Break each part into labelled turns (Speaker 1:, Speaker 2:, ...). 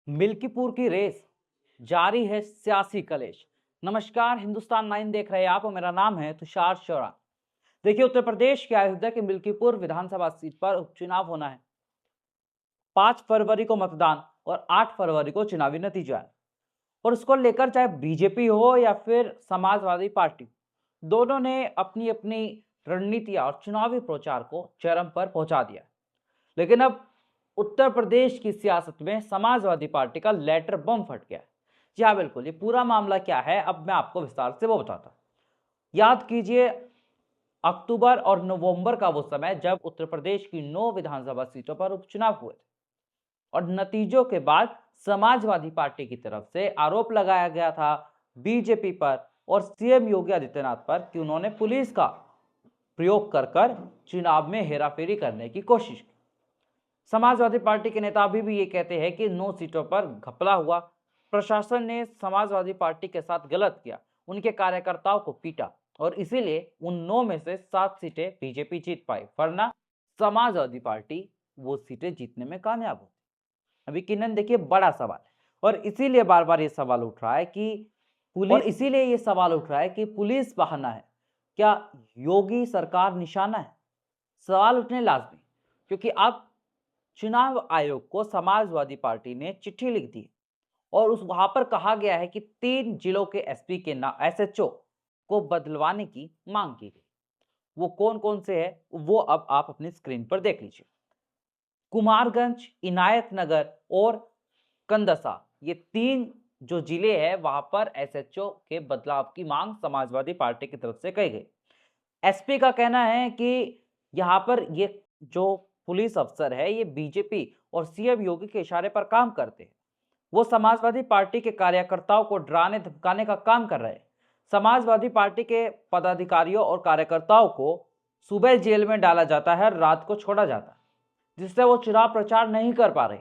Speaker 1: मिल्कीपुर की रेस जारी है सियासी कलेश। नमस्कार, हिंदुस्तान 9 देख रहे हैं आप और मेरा नाम है तुषार चौरान। देखिए, उत्तर प्रदेश के अयोध्या के मिल्कीपुर विधानसभा सीट पर उपचुनाव होना है। 5 फरवरी को मतदान और 8 फरवरी को चुनावी नतीजा है। और उसको लेकर चाहे बीजेपी हो या फिर समाजवादी पार्टी, दोनों ने अपनी अपनी रणनीतियां और चुनावी प्रचार को चरम पर पहुंचा दिया। लेकिन अब उत्तर प्रदेश की सियासत में समाजवादी पार्टी का लेटर बम फट गया है। जी हाँ, बिल्कुल। ये पूरा मामला क्या है, अब मैं आपको विस्तार से वो बताता हूँ। याद कीजिए, अक्टूबर और नवंबर का वो समय जब उत्तर प्रदेश की 9 विधानसभा सीटों पर उपचुनाव हुए थे और नतीजों के बाद समाजवादी पार्टी की तरफ से आरोप लगाया गया था बीजेपी पर और सीएम योगी आदित्यनाथ पर कि उन्होंने पुलिस का प्रयोग कर कर चुनाव में हेराफेरी करने की कोशिश की। समाजवादी पार्टी के नेता अभी भी ये कहते हैं कि 9 सीटों पर घपला हुआ, प्रशासन ने समाजवादी पार्टी के साथ गलत किया, उनके कार्यकर्ताओं को पीटा और इसीलिए उन 9 में से 7 सीटें बीजेपी जीत पाई, वरना समाजवादी पार्टी वो सीटें जीतने में कामयाब होती। अब यकीनन देखिए, बड़ा सवाल है और इसीलिए बार बार ये सवाल उठ रहा है कि पुलिस बहाना है, क्या योगी सरकार निशाना है? सवाल उठने लाजमी, क्योंकि अब चुनाव आयोग को समाजवादी पार्टी ने चिट्ठी लिख दी और उस वहां पर कहा गया है कि 3 जिलों के एसपी के नाम एसएचओ को बदलवाने की मांग की गई। वो कौन कौन से है वो अब आप अपनी स्क्रीन पर देख लीजिए। कुमारगंज, इनायतनगर और कंदसा, ये 3 जो जिले हैं वहां पर एसएचओ के बदलाव की मांग समाजवादी पार्टी की तरफ से कही गई। एसपी का कहना है कि यहाँ पर ये जो पुलिस अफसर है ये बीजेपी और सीएम योगी के इशारे पर काम करते हैं। वो समाजवादी पार्टी के कार्यकर्ताओं को डराने धमकाने का काम कर रहे हैं। समाजवादी पार्टी के पदाधिकारियों और कार्यकर्ताओं को सुबह जेल में डाला जाता है, रात को छोड़ा जाता है, जिससे वो चुनाव प्रचार नहीं कर पा रहे।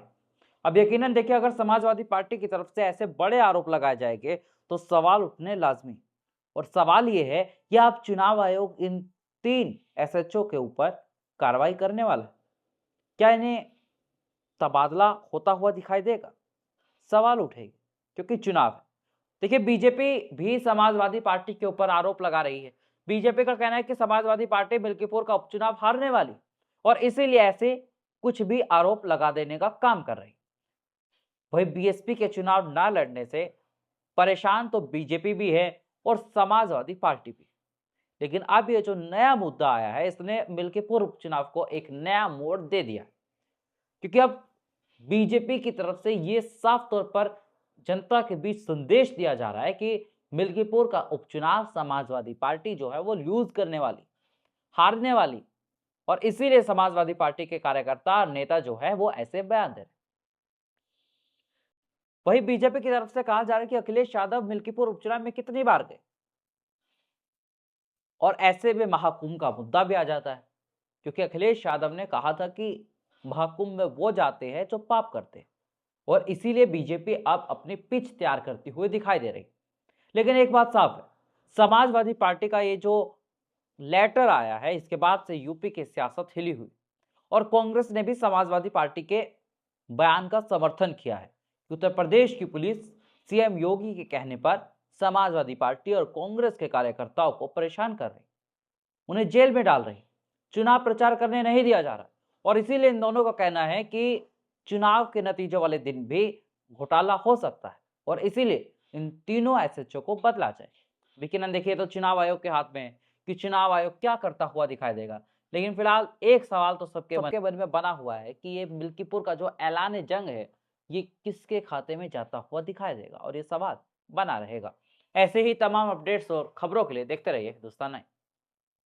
Speaker 1: अब यकीनन देखिए, अगर समाजवादी पार्टी की तरफ से ऐसे बड़े आरोप लगाए जाएंगे तो सवाल उठने लाजमी। और सवाल ये है कि अब चुनाव आयोग इन 3 एसएचओ के ऊपर कार्रवाई करने वाला है। क्या इन्हें तबादला होता हुआ दिखाई देगा? सवाल उठेगी, क्योंकि चुनाव है। देखिए, बीजेपी भी समाजवादी पार्टी के ऊपर आरोप लगा रही है। बीजेपी का कहना है कि समाजवादी पार्टी मिल्कीपुर का उपचुनाव हारने वाली और इसीलिए ऐसे कुछ भी आरोप लगा देने का काम कर रही। वही बीएसपी के चुनाव ना लड़ने से परेशान तो बीजेपी भी है और समाजवादी पार्टी भी। लेकिन अब ये जो नया मुद्दा आया है, इसने मिल्कीपुर उपचुनाव को एक नया मोड़ दे दिया, क्योंकि अब बीजेपी की तरफ से ये साफ तौर पर जनता के बीच संदेश दिया जा रहा है कि मिल्कीपुर का उपचुनाव समाजवादी पार्टी जो है वो लूज करने वाली, हारने वाली, और इसीलिए समाजवादी पार्टी के कार्यकर्ता और नेता जो है वो ऐसे बयान दे रहे। वही बीजेपी की तरफ से कहा जा रहा है कि अखिलेश यादव मिल्कीपुर उपचुनाव में कितनी बार गए, और ऐसे में महाकुंभ का मुद्दा भी आ जाता है, क्योंकि अखिलेश यादव ने कहा था कि महाकुंभ में वो जाते हैं जो पाप करते हैं और इसीलिए बीजेपी अब अपनी पिच तैयार करती हुई दिखाई दे रही। लेकिन एक बात साफ है, समाजवादी पार्टी का ये जो लेटर आया है, इसके बाद से यूपी की सियासत हिली हुई और कांग्रेस ने भी समाजवादी पार्टी के बयान का समर्थन किया है कि उत्तर प्रदेश की पुलिस सीएम योगी के कहने पर समाजवादी पार्टी और कांग्रेस के कार्यकर्ताओं को परेशान कर रही, उन्हें जेल में डाल रही, चुनाव प्रचार करने नहीं दिया जा रहा और इसीलिए इन दोनों का कहना है कि चुनाव के नतीजों वाले दिन भी घोटाला हो सकता है और इसीलिए इन तीनों एसएचओ को बदला जाए। लेकिन देखिए, तो चुनाव आयोग के हाथ में है कि चुनाव आयोग क्या करता हुआ दिखाई देगा। लेकिन फिलहाल एक सवाल तो सबके मन में बना हुआ है कि ये मिल्कीपुर का जो ऐलान जंग है ये किसके खाते में जाता हुआ दिखाई देगा, और ये सवाल बना रहेगा। ऐसे ही तमाम अपडेट्स और खबरों के लिए देखते रहिए हिंदुस्तान 9।